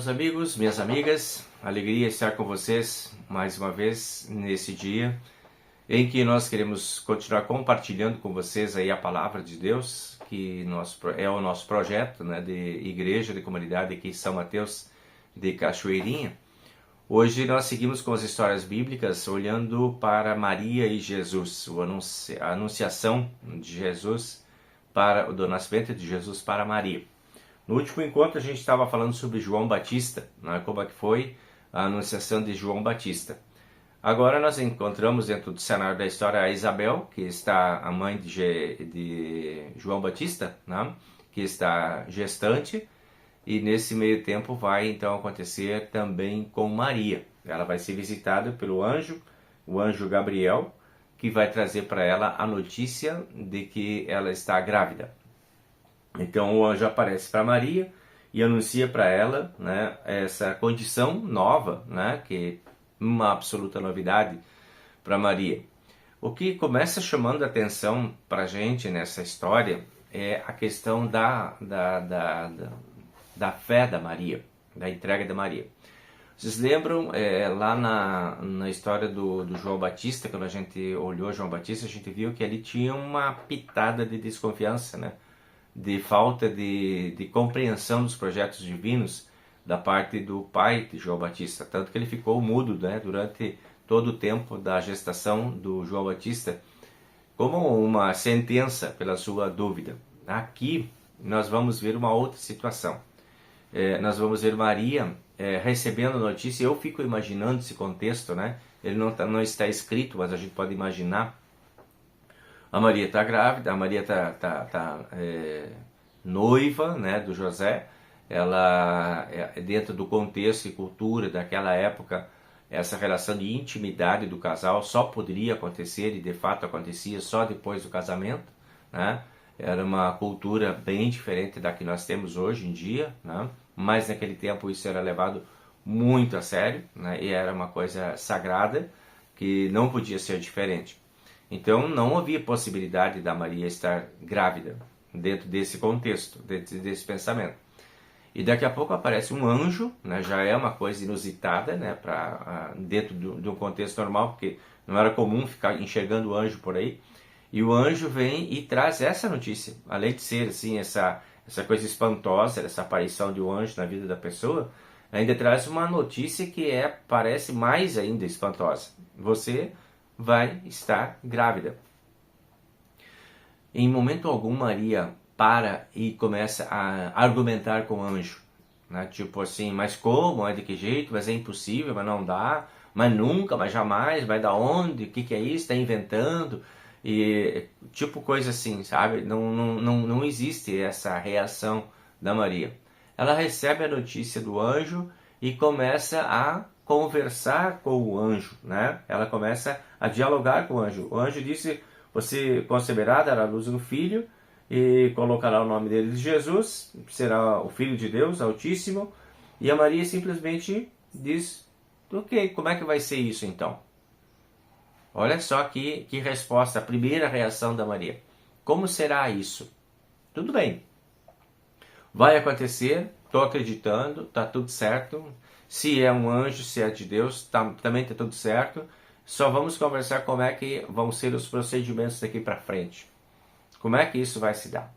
meus amigos, minhas amigas, alegria estar com vocês mais uma vez nesse dia em que nós queremos continuar compartilhando com vocês aí a palavra de Deus, que é o nosso projeto, né, de igreja, de comunidade aqui em São Mateus de Cachoeirinha. Hoje nós seguimos com as histórias bíblicas olhando para Maria e Jesus, a anunciação de Jesus, do nascimento de Jesus para Maria. No último encontro a gente estava falando sobre João Batista, né, como é que foi a anunciação de João Batista. Agora nós encontramos dentro do cenário da história a Isabel, que está a mãe de João Batista, né, que está gestante, e nesse meio tempo vai então acontecer também com Maria. Ela vai ser visitada pelo anjo, o anjo Gabriel, que vai trazer para ela a notícia de que ela está grávida. Então o anjo aparece para Maria e anuncia para ela, né, essa condição nova, né, que é uma absoluta novidade para Maria. O que começa chamando a atenção para a gente nessa história é a questão da fé da Maria, da entrega de Maria. Vocês lembram lá na história do João Batista, quando a gente olhou João Batista, a gente viu que ele tinha uma pitada de desconfiança, né? De falta de compreensão dos projetos divinos da parte do pai de João Batista, tanto que ele ficou mudo, né, durante todo o tempo da gestação do João Batista, como uma sentença pela sua dúvida. Aqui nós vamos ver uma outra situação. Nós vamos ver Maria recebendo a notícia. Eu fico imaginando esse contexto, né? Ele não está escrito, mas a gente pode imaginar. A Maria está grávida, a Maria está noiva, né, do José. Ela, dentro do contexto e cultura daquela época, essa relação de intimidade do casal só poderia acontecer, e de fato acontecia só depois do casamento, né? Era uma cultura bem diferente da que nós temos hoje em dia, né? Mas naquele tempo isso era levado muito a sério, né? E era uma coisa sagrada que não podia ser diferente. Então não havia possibilidade da Maria estar grávida dentro desse contexto, dentro desse pensamento. E daqui a pouco aparece um anjo, né? Já é uma coisa inusitada, né? Dentro de um contexto normal, porque não era comum ficar enxergando o anjo por aí. E o anjo vem e traz essa notícia. Além de ser assim, essa coisa espantosa, essa aparição de um anjo na vida da pessoa, ainda traz uma notícia que parece mais ainda espantosa. Você vai estar grávida. Em momento algum Maria para e começa a argumentar com o anjo, né? Tipo assim, mas como, de que jeito, mas é impossível, mas não dá, mas nunca, mas jamais, vai da onde, o que é isso, está inventando, e tipo coisa assim, sabe? Não existe essa reação da Maria. Ela recebe a notícia do anjo e começa a conversar com o anjo, né? Ela começa a dialogar com o anjo. O anjo disse: você conceberá, dará à luz um filho e colocará o nome dele de Jesus, será o Filho de Deus Altíssimo. E a Maria simplesmente diz: ok, como é que vai ser isso então? Olha só que resposta, a primeira reação da Maria. Como será isso? Tudo bem, vai acontecer, estou acreditando, está tudo certo. Se é um anjo, se é de Deus, também está tudo certo. Só vamos conversar como é que vão ser os procedimentos daqui para frente. Como é que isso vai se dar?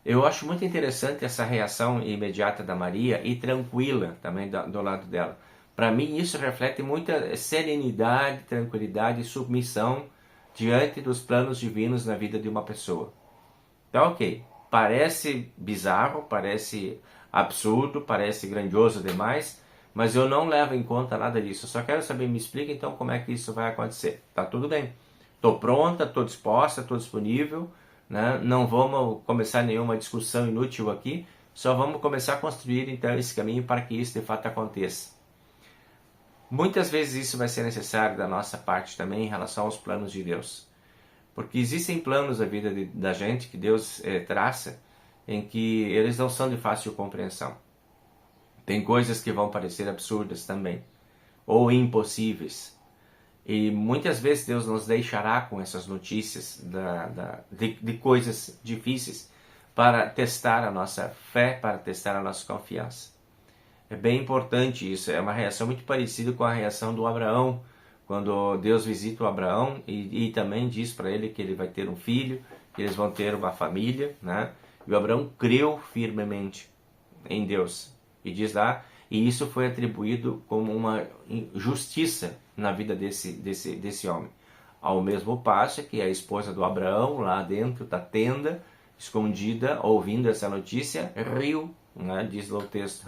Eu acho muito interessante essa reação imediata da Maria e tranquila também do lado dela. Para mim isso reflete muita serenidade, tranquilidade e submissão diante dos planos divinos na vida de uma pessoa. Então, ok, parece bizarro, parece absurdo, parece grandioso demais, mas eu não levo em conta nada disso. Eu só quero saber, me explica então como é que isso vai acontecer. Tá tudo bem. Estou pronta, estou disposta, estou disponível, né? Não vamos começar nenhuma discussão inútil aqui, só vamos começar a construir então esse caminho para que isso de fato aconteça. Muitas vezes isso vai ser necessário da nossa parte também em relação aos planos de Deus. Porque existem planos da vida da gente que Deus traça, em que eles não são de fácil compreensão. Tem coisas que vão parecer absurdas também, ou impossíveis. E muitas vezes Deus nos deixará com essas notícias de coisas difíceis para testar a nossa fé, para testar a nossa confiança. É bem importante isso, é uma reação muito parecida com a reação do Abraão, quando Deus visita o Abraão e também diz para ele que ele vai ter um filho, que eles vão ter uma família, né? E o Abraão creu firmemente em Deus. E diz lá, e isso foi atribuído como uma justiça na vida desse homem. Ao mesmo passo que a esposa do Abraão, lá dentro da tenda, escondida, ouvindo essa notícia, riu, né? Diz lá o texto,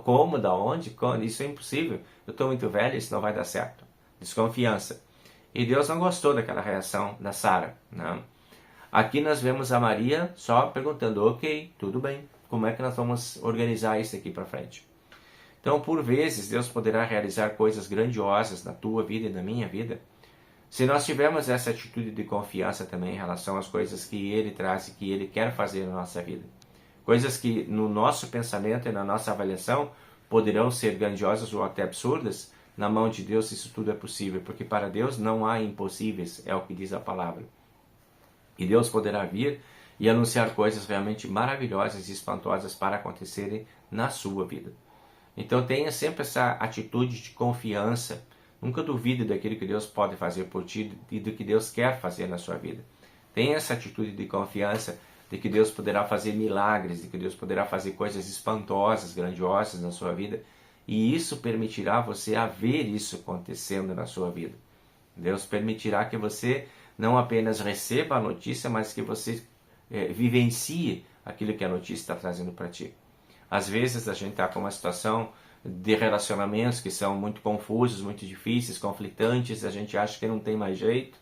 como, da onde, quando? Isso é impossível, eu estou muito velho, isso não vai dar certo. Desconfiança. E Deus não gostou daquela reação da Sara, né? Aqui nós vemos a Maria só perguntando, ok, tudo bem, como é que nós vamos organizar isso aqui para frente? Então, por vezes, Deus poderá realizar coisas grandiosas na tua vida e na minha vida, se nós tivermos essa atitude de confiança também em relação às coisas que Ele traz e que Ele quer fazer na nossa vida. Coisas que no nosso pensamento e na nossa avaliação poderão ser grandiosas ou até absurdas, na mão de Deus isso tudo é possível, porque para Deus não há impossíveis, é o que diz a palavra. E Deus poderá vir e anunciar coisas realmente maravilhosas e espantosas para acontecerem na sua vida. Então tenha sempre essa atitude de confiança. Nunca duvide daquilo que Deus pode fazer por ti e do que Deus quer fazer na sua vida. Tenha essa atitude de confiança de que Deus poderá fazer milagres, de que Deus poderá fazer coisas espantosas, grandiosas na sua vida. E isso permitirá você a ver isso acontecendo na sua vida. Deus permitirá que você não apenas receba a notícia, mas que você vivencie aquilo que a notícia está trazendo para ti. Às vezes a gente está com uma situação de relacionamentos que são muito confusos, muito difíceis, conflitantes, a gente acha que não tem mais jeito.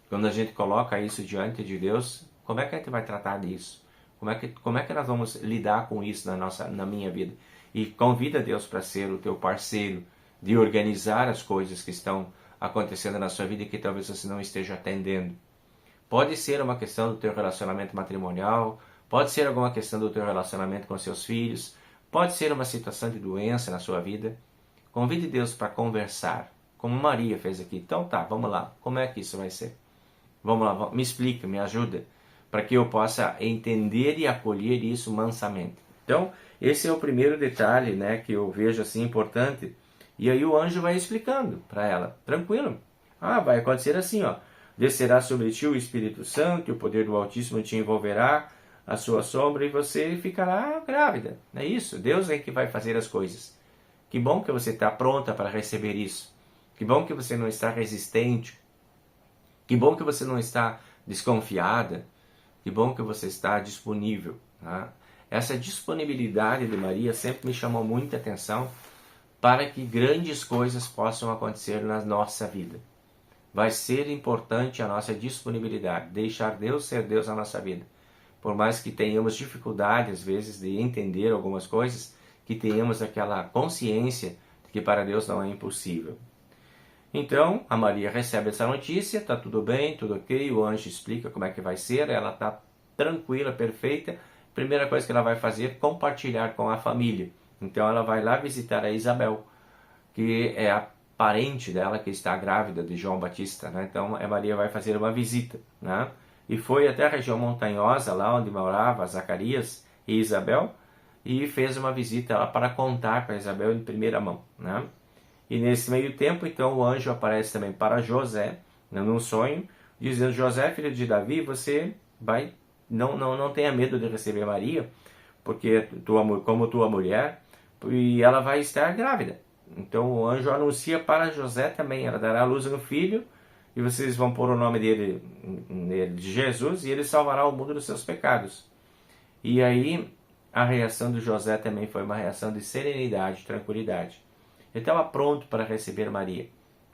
Quando a gente coloca isso diante de Deus, como é que a gente vai tratar disso? Como é que nós vamos lidar com isso na minha vida? E convida Deus para ser o teu parceiro, de organizar as coisas que estão acontecendo na sua vida e que talvez você não esteja atendendo. Pode ser uma questão do teu relacionamento matrimonial, pode ser alguma questão do teu relacionamento com seus filhos, pode ser uma situação de doença na sua vida. Convide Deus para conversar, como Maria fez aqui. Então tá, vamos lá, como é que isso vai ser? Vamos lá, me explica, me ajuda, para que eu possa entender e acolher isso mansamente. Então, esse é o primeiro detalhe, né, que eu vejo assim importante. E aí o anjo vai explicando para ela, tranquilo. Vai acontecer assim, ó. Descerá sobre ti o Espírito Santo, e o poder do Altíssimo te envolverá a sua sombra e você ficará grávida. É isso, Deus é que vai fazer as coisas. Que bom que você está pronta para receber isso. Que bom que você não está resistente. Que bom que você não está desconfiada. Que bom que você está disponível. Tá? Essa disponibilidade de Maria sempre me chamou muita atenção para que grandes coisas possam acontecer na nossa vida. Vai ser importante a nossa disponibilidade, deixar Deus ser Deus na nossa vida. Por mais que tenhamos dificuldade, às vezes, de entender algumas coisas, que tenhamos aquela consciência de que para Deus não é impossível. Então, a Maria recebe essa notícia, está tudo bem, tudo ok, o anjo explica como é que vai ser, ela está tranquila, perfeita. Primeira coisa que ela vai fazer é compartilhar com a família. Então ela vai lá visitar a Isabel, que é a parente dela que está grávida de João Batista, né? Então a Maria vai fazer uma visita, né? E foi até a região montanhosa, lá onde morava Zacarias e Isabel, e fez uma visita lá para contar para Isabel em primeira mão, né? E nesse meio tempo, então, o anjo aparece também para José, né, num sonho, dizendo: José, filho de Davi, você vai, não tenha medo de receber Maria, porque como tua mulher, e ela vai estar grávida. Então o anjo anuncia para José também, ela dará à luz um filho, e vocês vão pôr o nome dele de Jesus, e ele salvará o mundo dos seus pecados. E aí a reação de José também foi uma reação de serenidade, tranquilidade. Ele estava pronto para receber Maria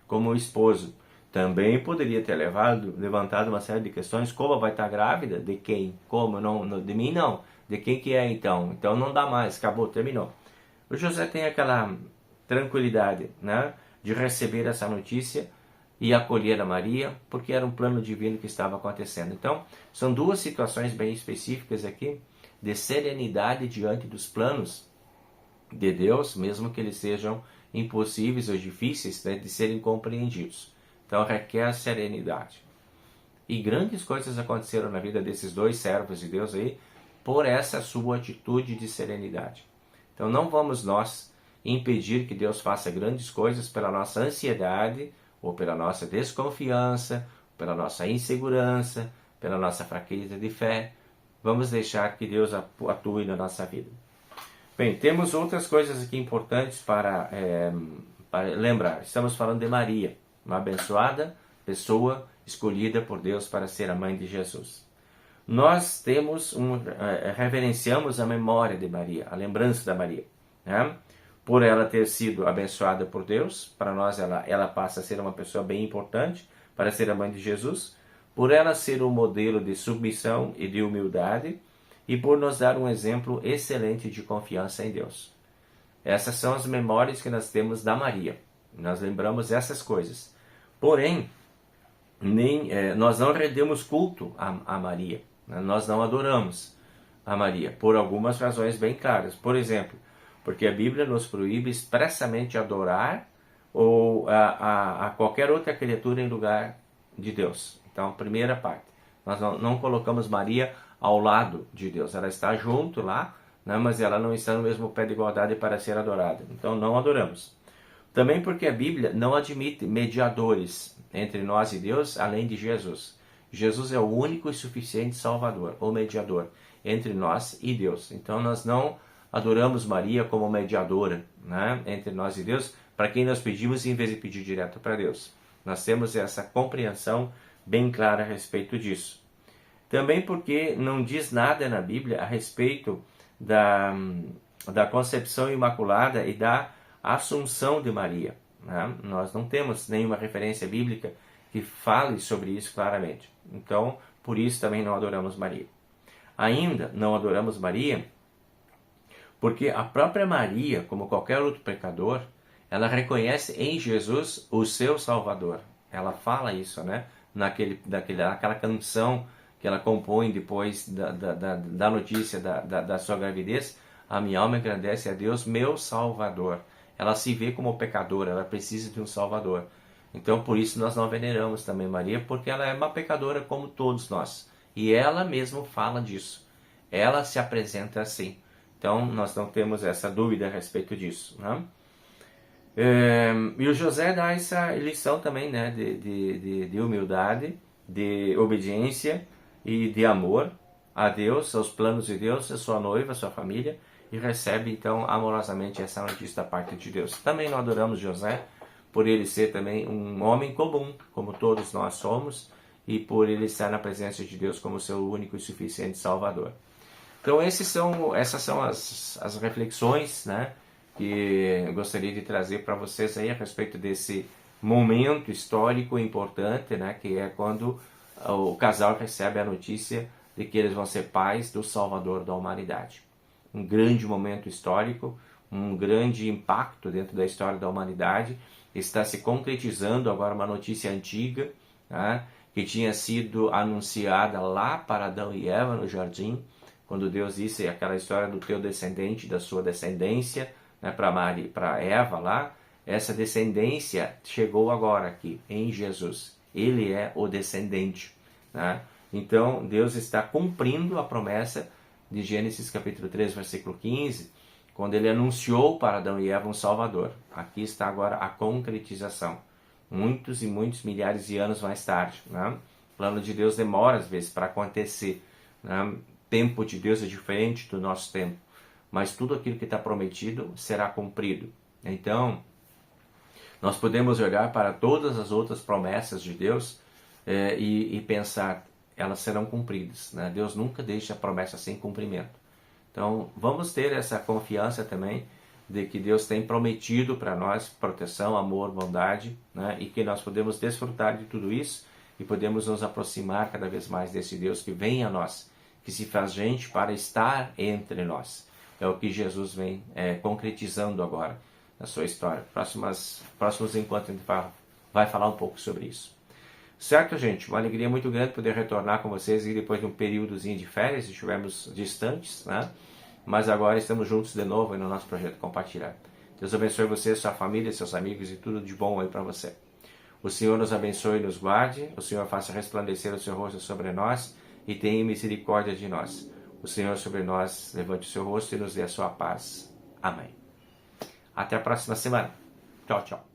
como esposo. Também poderia ter levantado uma série de questões: como vai estar grávida? De quem? Como? Não, de mim não. De quem que é então? Então não dá mais, acabou, terminou. O José tem aquela tranquilidade, né, de receber essa notícia e acolher a Maria, porque era um plano divino que estava acontecendo. Então, são duas situações bem específicas aqui, de serenidade diante dos planos de Deus, mesmo que eles sejam impossíveis ou difíceis, né, de serem compreendidos. Então, requer serenidade. E grandes coisas aconteceram na vida desses dois servos de Deus aí, por essa sua atitude de serenidade. Então não vamos nós impedir que Deus faça grandes coisas pela nossa ansiedade, ou pela nossa desconfiança, pela nossa insegurança, pela nossa fraqueza de fé. Vamos deixar que Deus atue na nossa vida. Bem, temos outras coisas aqui importantes para lembrar. Estamos falando de Maria, uma abençoada pessoa escolhida por Deus para ser a mãe de Jesus. Nós reverenciamos a memória de Maria, a lembrança da Maria, né? Por ela ter sido abençoada por Deus, para nós ela passa a ser uma pessoa bem importante para ser a mãe de Jesus, por ela ser um modelo de submissão e de humildade, e por nos dar um exemplo excelente de confiança em Deus. Essas são as memórias que nós temos da Maria. Nós lembramos essas coisas. Porém, nós não rendemos culto a Maria. Nós não adoramos a Maria, por algumas razões bem claras. Por exemplo, porque a Bíblia nos proíbe expressamente adorar ou a qualquer outra criatura em lugar de Deus. Então, primeira parte, nós não colocamos Maria ao lado de Deus. Ela está junto lá, né, mas ela não está no mesmo pé de igualdade para ser adorada. Então, não adoramos. Também porque a Bíblia não admite mediadores entre nós e Deus, além de Jesus. Jesus é o único e suficiente Salvador, ou mediador, entre nós e Deus. Então, nós não adoramos Maria como mediadora, né, entre nós e Deus, para quem nós pedimos em vez de pedir direto para Deus. Nós temos essa compreensão bem clara a respeito disso. Também porque não diz nada na Bíblia a respeito da concepção imaculada e da Assunção de Maria, né? Nós não temos nenhuma referência bíblica que fale sobre isso claramente. Então, por isso também não adoramos Maria. Ainda não adoramos Maria porque a própria Maria, como qualquer outro pecador, ela reconhece em Jesus o seu Salvador. Ela fala isso, né? Naquela canção que ela compõe depois da notícia da sua gravidez. A minha alma agradece a Deus, meu Salvador. Ela se vê como pecadora, ela precisa de um Salvador. Então, por isso nós não veneramos também Maria, porque ela é uma pecadora como todos nós. E ela mesma fala disso. Ela se apresenta assim. Então, nós não temos essa dúvida a respeito disso, né? E o José dá essa lição também, né, de humildade, de obediência e de amor a Deus, aos planos de Deus, a sua noiva, a sua família, e recebe então amorosamente essa notícia da parte de Deus. Também não adoramos José por ele ser também um homem comum, como todos nós somos, e por ele estar na presença de Deus como seu único e suficiente Salvador. Então essas são as reflexões, né, que eu gostaria de trazer para vocês aí a respeito desse momento histórico importante, né, que é quando o casal recebe a notícia de que eles vão ser pais do Salvador da humanidade. Um grande momento histórico, um grande impacto dentro da história da humanidade. Está se concretizando agora uma notícia antiga, né, que tinha sido anunciada lá para Adão e Eva no jardim, quando Deus disse aquela história do teu descendente, da sua descendência, né, para Eva lá. Essa descendência chegou agora aqui, em Jesus. Ele é o descendente, né? Então, Deus está cumprindo a promessa de Gênesis capítulo 3, versículo 15, quando ele anunciou para Adão e Eva um Salvador. Aqui está agora a concretização. Muitos e muitos milhares de anos mais tarde, né? O plano de Deus demora às vezes para acontecer, né? O tempo de Deus é diferente do nosso tempo, mas tudo aquilo que está prometido será cumprido. Então, nós podemos olhar para todas as outras promessas de Deus e pensar, elas serão cumpridas, né? Deus nunca deixa a promessa sem cumprimento. Então, vamos ter essa confiança também de que Deus tem prometido para nós proteção, amor, bondade, né? E que nós podemos desfrutar de tudo isso e podemos nos aproximar cada vez mais desse Deus que vem a nós, que se faz gente para estar entre nós. É o que Jesus vem concretizando agora na sua história. Próximos encontros a gente vai falar um pouco sobre isso. Certo, gente? Uma alegria muito grande poder retornar com vocês e depois de um períodozinho de férias, estivemos distantes, né? Mas agora estamos juntos de novo no nosso projeto Compartilhar. Deus abençoe você, sua família, seus amigos e tudo de bom aí para você. O Senhor nos abençoe e nos guarde, o Senhor faça resplandecer o seu rosto sobre nós e tenha misericórdia de nós. O Senhor sobre nós levante o seu rosto e nos dê a sua paz. Amém. Até a próxima semana. Tchau, tchau.